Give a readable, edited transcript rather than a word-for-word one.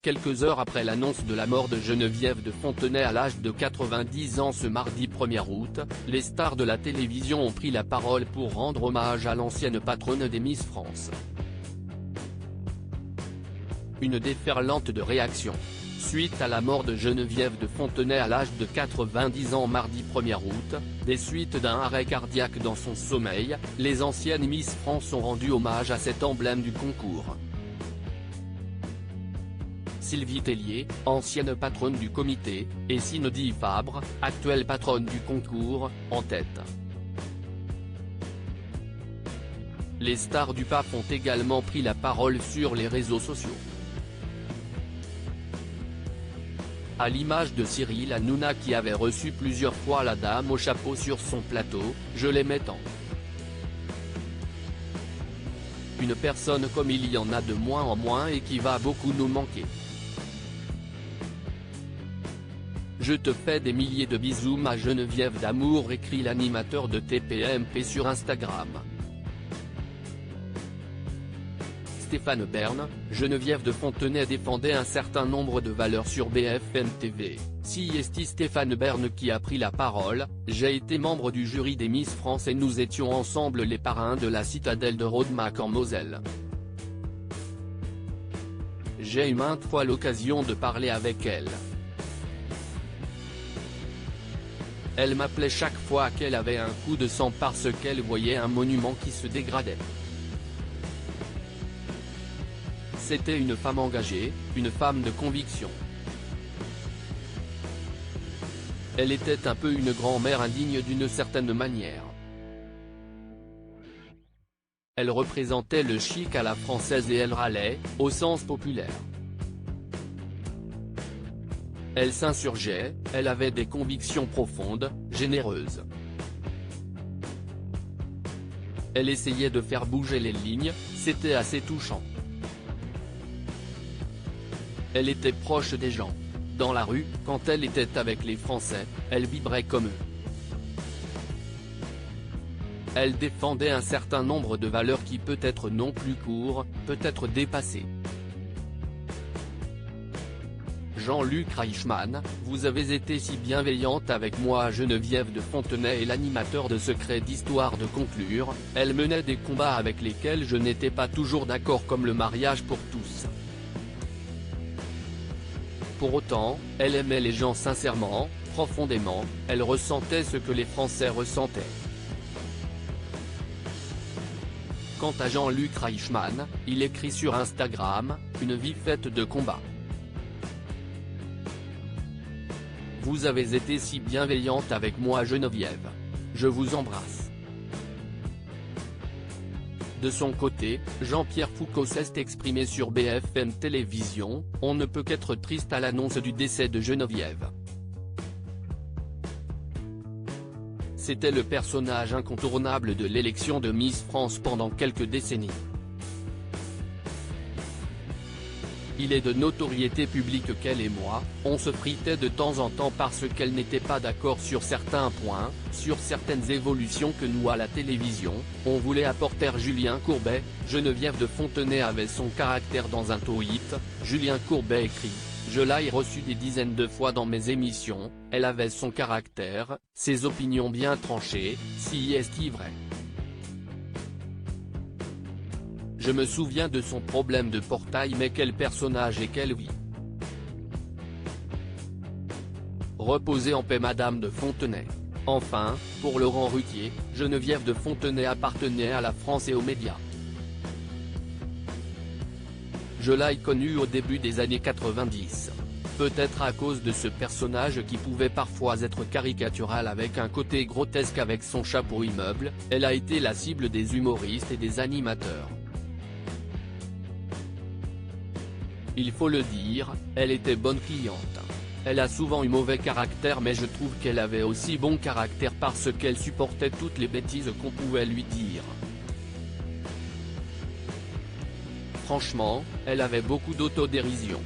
Quelques heures après l'annonce de la mort de Geneviève de Fontenay à l'âge de 90 ans ce mardi 1er août, les stars de la télévision ont pris la parole pour rendre hommage à l'ancienne patronne des Miss France. Une déferlante de réactions. Suite à la mort de Geneviève de Fontenay à l'âge de 90 ans mardi 1er août, des suites d'un arrêt cardiaque dans son sommeil, les anciennes Miss France ont rendu hommage à cet emblème du concours. Sylvie Tellier, ancienne patronne du comité, et Cindy Fabre, actuelle patronne du concours, en tête. Les stars du PAF ont également pris la parole sur les réseaux sociaux. À l'image de Cyril Hanouna qui avait reçu plusieurs fois la dame au chapeau sur son plateau, je l'aimais tant. Une personne comme il y en a de moins en moins et qui va beaucoup nous manquer. Je te fais des milliers de bisous ma Geneviève d'amour, écrit l'animateur de TPMP sur Instagram. Stéphane Bern, Geneviève de Fontenay défendait un certain nombre de valeurs sur BFM TV. C'est Stéphane Bern qui a pris la parole. J'ai été membre du jury des Miss France et nous étions ensemble les parrains de la citadelle de Rodemack en Moselle. J'ai eu maintes fois l'occasion de parler avec elle. Elle m'appelait chaque fois qu'elle avait un coup de sang parce qu'elle voyait un monument qui se dégradait. C'était une femme engagée, une femme de conviction. Elle était un peu une grand-mère indigne d'une certaine manière. Elle représentait le chic à la française et elle râlait, au sens populaire. Elle s'insurgeait, elle avait des convictions profondes, généreuses. Elle essayait de faire bouger les lignes, c'était assez touchant. Elle était proche des gens. Dans la rue, quand elle était avec les Français, elle vibrait comme eux. Elle défendait un certain nombre de valeurs qui peut-être n'ont plus cours, peut-être dépassées. Jean-Luc Reichmann, vous avez été si bienveillante avec moi Geneviève de Fontenay est l'animateur de Secret d'Histoire de conclure, elle menait des combats avec lesquels je n'étais pas toujours d'accord comme le mariage pour tous. Pour autant, elle aimait les gens sincèrement, profondément, elle ressentait ce que les Français ressentaient. Quant à Jean-Luc Reichmann, il écrit sur Instagram, une vie faite de combats. Vous avez été si bienveillante avec moi Geneviève. Je vous embrasse. De son côté, Jean-Pierre Foucault s'est exprimé sur BFM Télévision, on ne peut qu'être triste à l'annonce du décès de Geneviève. C'était le personnage incontournable de l'élection de Miss France pendant quelques décennies. Il est de notoriété publique qu'elle et moi, on se fritait de temps en temps parce qu'elle n'était pas d'accord sur certains points, sur certaines évolutions que nous à la télévision, on voulait apporter Julien Courbet. Geneviève de Fontenay avait son caractère dans un tweet, Julien Courbet écrit, je l'ai reçue des dizaines de fois dans mes émissions, elle avait son caractère, ses opinions bien tranchées, si est-il vrai. Je me souviens de son problème de portail mais quel personnage et quelle vie. Reposez en paix Madame de Fontenay. Enfin, pour Laurent Ruquier, Geneviève de Fontenay appartenait à la France et aux médias. Je l'ai connue au début des années 90. Peut-être à cause de ce personnage qui pouvait parfois être caricatural avec un côté grotesque avec son chapeau immeuble, elle a été la cible des humoristes et des animateurs. Il faut le dire, elle était bonne cliente. Elle a souvent eu mauvais caractère mais je trouve qu'elle avait aussi bon caractère parce qu'elle supportait toutes les bêtises qu'on pouvait lui dire. Franchement, elle avait beaucoup d'autodérision.